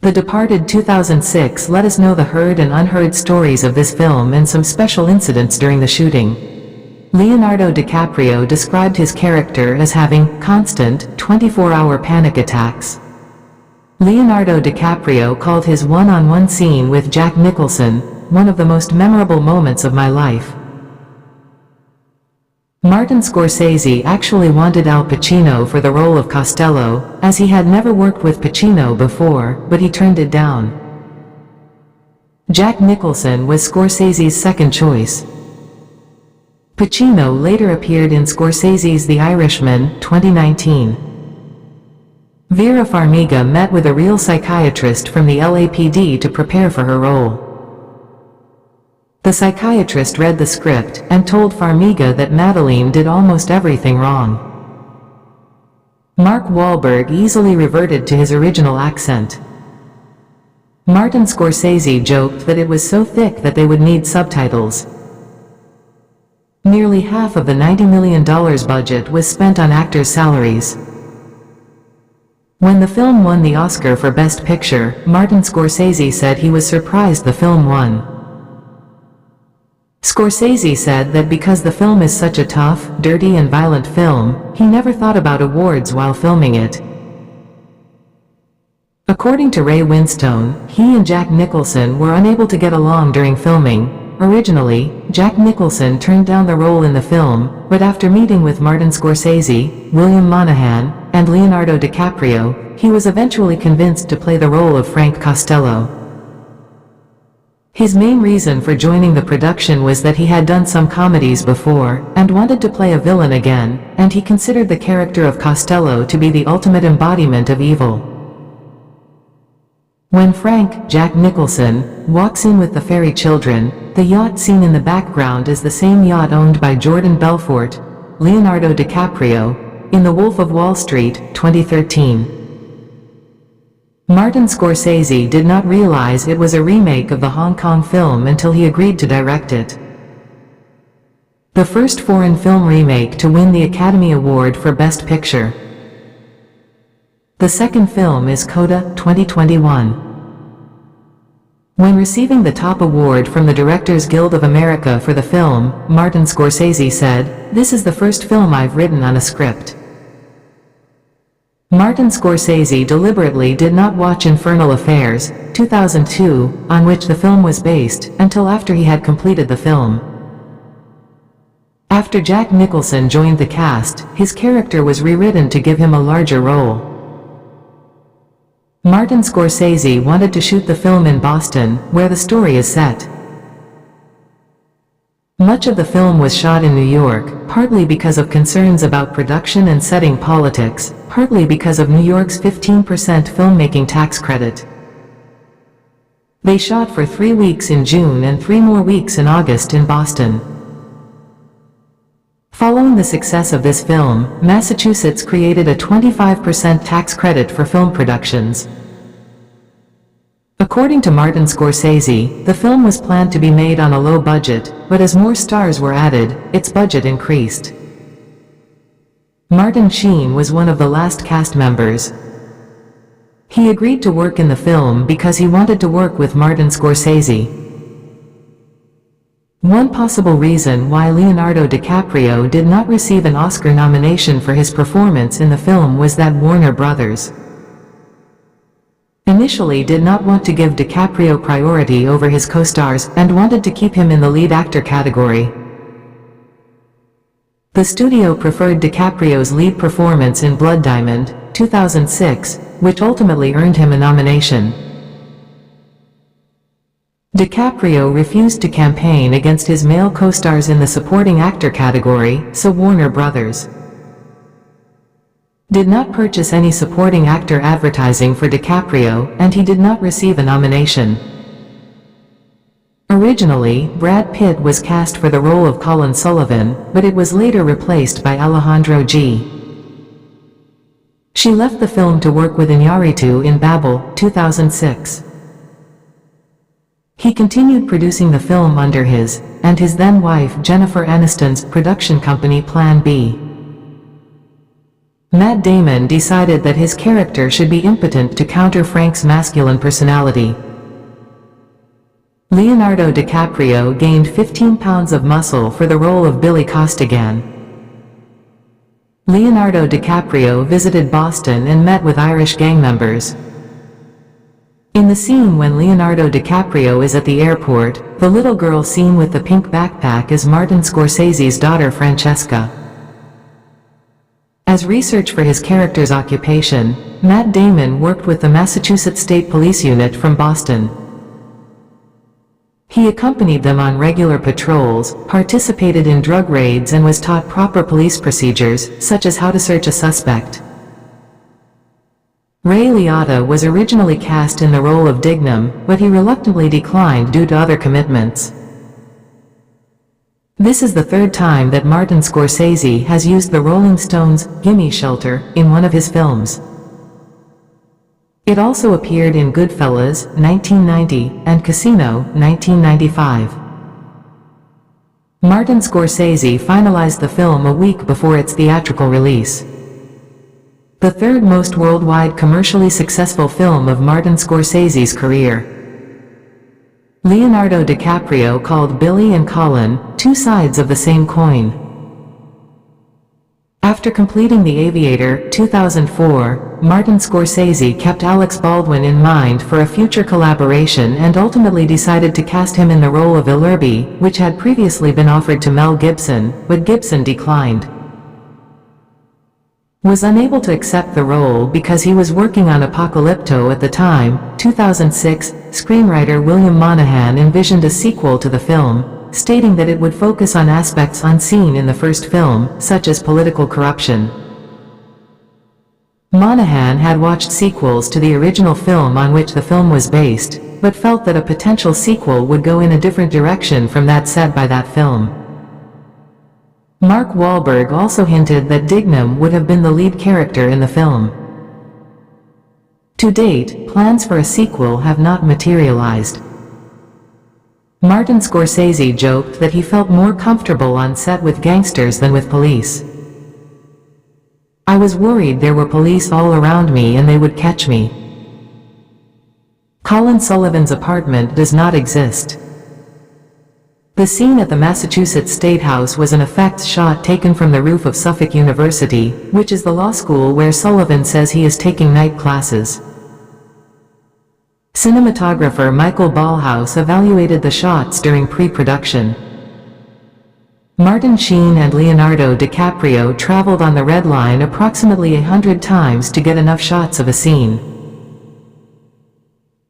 The Departed 2006 let us know the heard and unheard stories of this film and some special incidents during the shooting. Leonardo DiCaprio described his character as having constant, 24-hour panic attacks. Leonardo DiCaprio called his one-on-one scene with Jack Nicholson one of the most memorable moments of my life. Martin Scorsese actually wanted Al Pacino for the role of Costello, as he had never worked with Pacino before, but he turned it down. Jack Nicholson was Scorsese's second choice. Pacino later appeared in Scorsese's The Irishman, 2019. Vera Farmiga met with a real psychiatrist from the LAPD to prepare for her role. The psychiatrist read the script and told Farmiga that Madeleine did almost everything wrong. Mark Wahlberg easily reverted to his original accent. Martin Scorsese joked that it was so thick that they would need subtitles. Nearly half of the $90 million budget was spent on actors' salaries. When the film won the Oscar for Best Picture, Martin Scorsese said he was surprised the film won. Scorsese said that because the film is such a tough, dirty and violent film, he never thought about awards while filming it. According to Ray Winstone, he and Jack Nicholson were unable to get along during filming. Originally, Jack Nicholson turned down the role in the film, but after meeting with Martin Scorsese, William Monahan, and Leonardo DiCaprio, he was eventually convinced to play the role of Frank Costello. His main reason for joining the production was that he had done some comedies before, and wanted to play a villain again, and he considered the character of Costello to be the ultimate embodiment of evil. When Frank, Jack Nicholson, walks in with the fairy children, the yacht seen in the background is the same yacht owned by Jordan Belfort, Leonardo DiCaprio, in The Wolf of Wall Street, 2013. Martin Scorsese did not realize it was a remake of the Hong Kong film until he agreed to direct it. The first foreign film remake to win the Academy Award for Best Picture. The second film is Coda, 2021. When receiving the top award from the Directors Guild of America for the film, Martin Scorsese said, "This is the first film I've written on a script." Martin Scorsese deliberately did not watch Infernal Affairs, 2002, on which the film was based, until after he had completed the film. After Jack Nicholson joined the cast, his character was rewritten to give him a larger role. Martin Scorsese wanted to shoot the film in Boston, where the story is set. Much of the film was shot in New York, partly because of concerns about production and setting politics, partly because of New York's 15% filmmaking tax credit. They shot for 3 weeks in June and 3 more weeks in August in Boston. Following the success of this film, Massachusetts created a 25% tax credit for film productions. According to Martin Scorsese, the film was planned to be made on a low budget, but as more stars were added, its budget increased. Martin Sheen was one of the last cast members. He agreed to work in the film because he wanted to work with Martin Scorsese. One possible reason why Leonardo DiCaprio did not receive an Oscar nomination for his performance in the film was that Warner Bros. Initially did not want to give DiCaprio priority over his co-stars and wanted to keep him in the lead actor category. The studio preferred DiCaprio's lead performance in Blood Diamond, 2006, which ultimately earned him a nomination. DiCaprio refused to campaign against his male co-stars in the supporting actor category, so Warner Bros. did not purchase any supporting actor advertising for DiCaprio, and he did not receive a nomination. Originally, Brad Pitt was cast for the role of Colin Sullivan, but it was later replaced by Alejandro G. She left the film to work with Iñárritu in Babel, 2006. He continued producing the film under his, and his then-wife Jennifer Aniston's, production company Plan B. Matt Damon decided that his character should be impotent to counter Frank's masculine personality. Leonardo DiCaprio gained 15 pounds of muscle for the role of Billy Costigan. Leonardo DiCaprio visited Boston and met with Irish gang members. In the scene when Leonardo DiCaprio is at the airport, the little girl seen with the pink backpack is Martin Scorsese's daughter Francesca. As research for his character's occupation, Matt Damon worked with the Massachusetts State Police Unit from Boston. He accompanied them on regular patrols, participated in drug raids and was taught proper police procedures, such as how to search a suspect. Ray Liotta was originally cast in the role of Dignam, but he reluctantly declined due to other commitments. This is the third time that Martin Scorsese has used the Rolling Stones' "Gimme Shelter" in one of his films. It also appeared in Goodfellas, 1990, and Casino, 1995. Martin Scorsese finalized the film a week before its theatrical release. The third most worldwide commercially successful film of Martin Scorsese's career. Leonardo DiCaprio called Billy and Colin two sides of the same coin. After completing The Aviator, 2004, Martin Scorsese kept Alex Baldwin in mind for a future collaboration and ultimately decided to cast him in the role of Illurbee, which had previously been offered to Mel Gibson, but Gibson declined. Was unable to accept the role because he was working on Apocalypto at the time. 2006, screenwriter William Monahan envisioned a sequel to the film, stating that it would focus on aspects unseen in the first film, such as political corruption. Monahan had watched sequels to the original film on which the film was based, but felt that a potential sequel would go in a different direction from that set by that film. Mark Wahlberg also hinted that Dignam would have been the lead character in the film. To date, plans for a sequel have not materialized. Martin Scorsese joked that he felt more comfortable on set with gangsters than with police. "I was worried there were police all around me and they would catch me." Colin Sullivan's apartment does not exist. The scene at the Massachusetts State House was an effects shot taken from the roof of Suffolk University, which is the law school where Sullivan says he is taking night classes. Cinematographer Michael Ballhaus evaluated the shots during pre-production. Martin Sheen and Leonardo DiCaprio traveled on the Red Line approximately 100 times to get enough shots of a scene.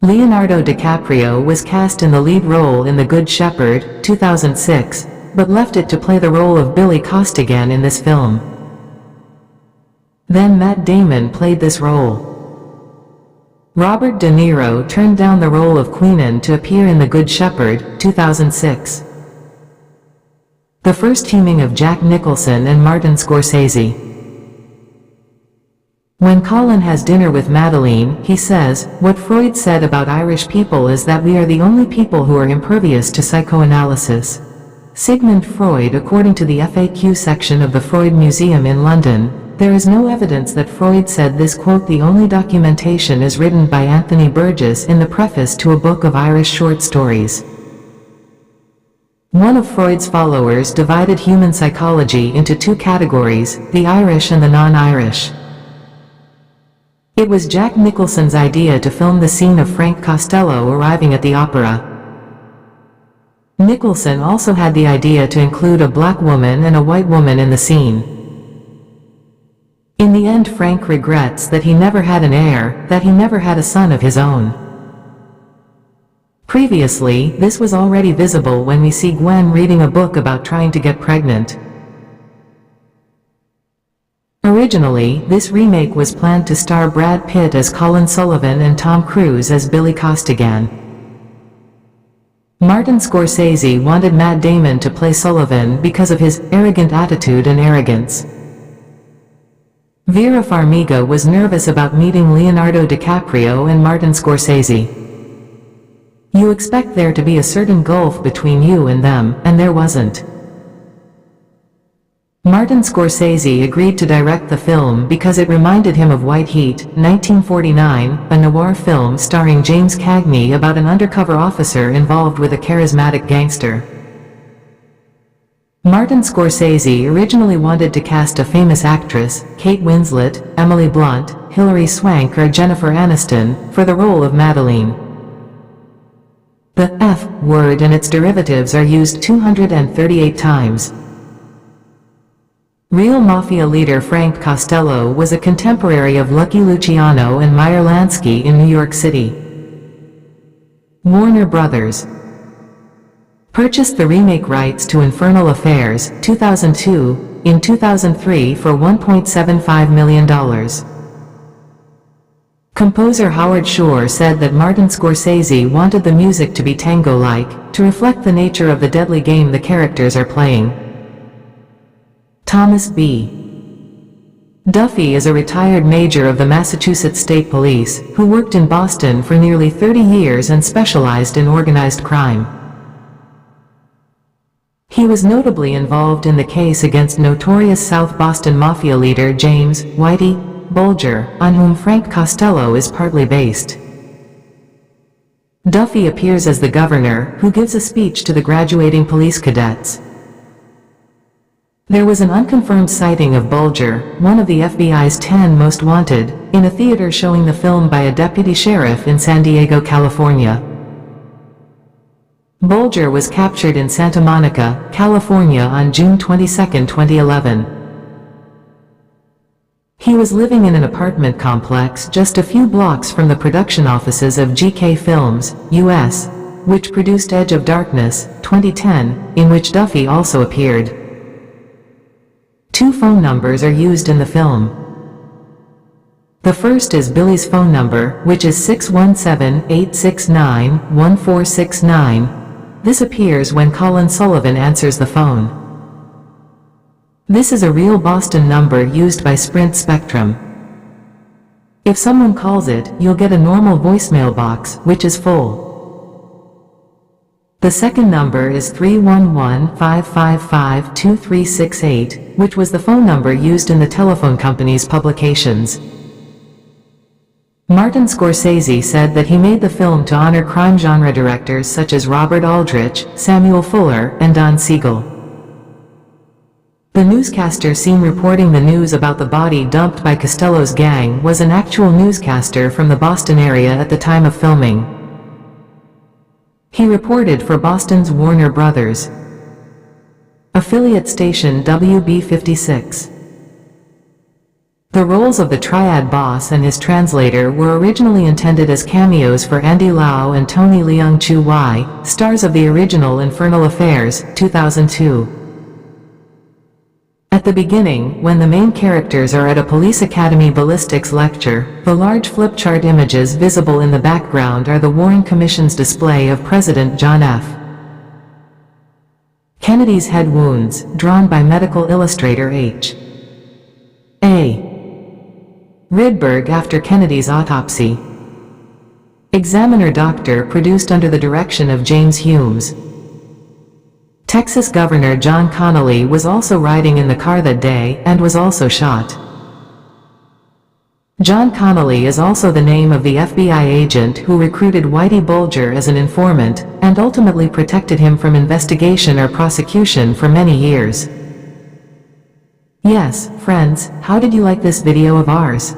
Leonardo DiCaprio was cast in the lead role in The Good Shepherd, 2006, but left it to play the role of Billy Costigan in this film. Then Matt Damon played this role. Robert De Niro turned down the role of Queenan to appear in The Good Shepherd, 2006. The first teaming of Jack Nicholson and Martin Scorsese. When Colin has dinner with Madeline, he says, "What Freud said about Irish people is that we are the only people who are impervious to psychoanalysis." Sigmund Freud. According to the FAQ section of the Freud Museum in London, there is no evidence that Freud said this. Quote, "The only documentation is written by Anthony Burgess in the preface to a book of Irish short stories." One of Freud's followers divided human psychology into two categories, the Irish and the non-Irish. It was Jack Nicholson's idea to film the scene of Frank Costello arriving at the opera. Nicholson also had the idea to include a black woman and a white woman in the scene. In the end, Frank regrets that he never had an heir, that he never had a son of his own. Previously, this was already visible when we see Gwen reading a book about trying to get pregnant. Originally, this remake was planned to star Brad Pitt as Colin Sullivan and Tom Cruise as Billy Costigan. Martin Scorsese wanted Matt Damon to play Sullivan because of his arrogant attitude and arrogance. Vera Farmiga was nervous about meeting Leonardo DiCaprio and Martin Scorsese. "You expect there to be a certain gulf between you and them, and there wasn't." Martin Scorsese agreed to direct the film because it reminded him of White Heat, 1949, a noir film starring James Cagney about an undercover officer involved with a charismatic gangster. Martin Scorsese originally wanted to cast a famous actress, Kate Winslet, Emily Blunt, Hilary Swank or Jennifer Aniston, for the role of Madeline. The F word and its derivatives are used 238 times. Real Mafia leader Frank Costello was a contemporary of Lucky Luciano and Meyer Lansky in New York City. Warner Brothers purchased the remake rights to Infernal Affairs, 2002, in 2003 for $1.75 million. Composer Howard Shore said that Martin Scorsese wanted the music to be tango-like, to reflect the nature of the deadly game the characters are playing. Thomas B. Duffy is a retired major of the Massachusetts State Police, who worked in Boston for nearly 30 years and specialized in organized crime. He was notably involved in the case against notorious South Boston Mafia leader James Whitey Bulger, on whom Frank Costello is partly based. Duffy appears as the governor, who gives a speech to the graduating police cadets. There was an unconfirmed sighting of Bulger, one of the FBI's 10 most wanted, in a theater showing the film by a deputy sheriff in San Diego, California. Bulger was captured in Santa Monica, California on June 22, 2011. He was living in an apartment complex just a few blocks from the production offices of GK Films, U.S., which produced Edge of Darkness, 2010, in which Duffy also appeared. 2 phone numbers are used in the film. The first is Billy's phone number, which is 617-869-1469. This appears when Colin Sullivan answers the phone. This is a real Boston number used by Sprint Spectrum. If someone calls it, you'll get a normal voicemail box, which is full. The second number is 311-555-2368, which was the phone number used in the telephone company's publications. Martin Scorsese said that he made the film to honor crime genre directors such as Robert Aldrich, Samuel Fuller, and Don Siegel. The newscaster seen reporting the news about the body dumped by Costello's gang was an actual newscaster from the Boston area at the time of filming. He reported for Boston's Warner Brothers affiliate station WB56. The roles of the triad boss and his translator were originally intended as cameos for Andy Lau and Tony Leung Chu Wai, stars of the original Infernal Affairs, 2002. At the beginning, when the main characters are at a police academy ballistics lecture, the large flip chart images visible in the background are the Warren Commission's display of President John F. Kennedy's head wounds, drawn by medical illustrator H. A. Rydberg after Kennedy's autopsy. Examiner Doctor produced under the direction of James Humes. Texas Governor John Connally was also riding in the car that day, and was also shot. John Connally is also the name of the FBI agent who recruited Whitey Bulger as an informant, and ultimately protected him from investigation or prosecution for many years. Yes, friends, how did you like this video of ours?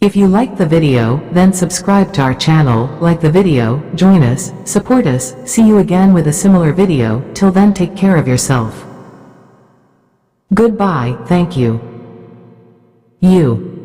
If you liked the video, then subscribe to our channel, like the video, join us, support us, see you again with a similar video. Till then, take care of yourself. Goodbye, thank you. You.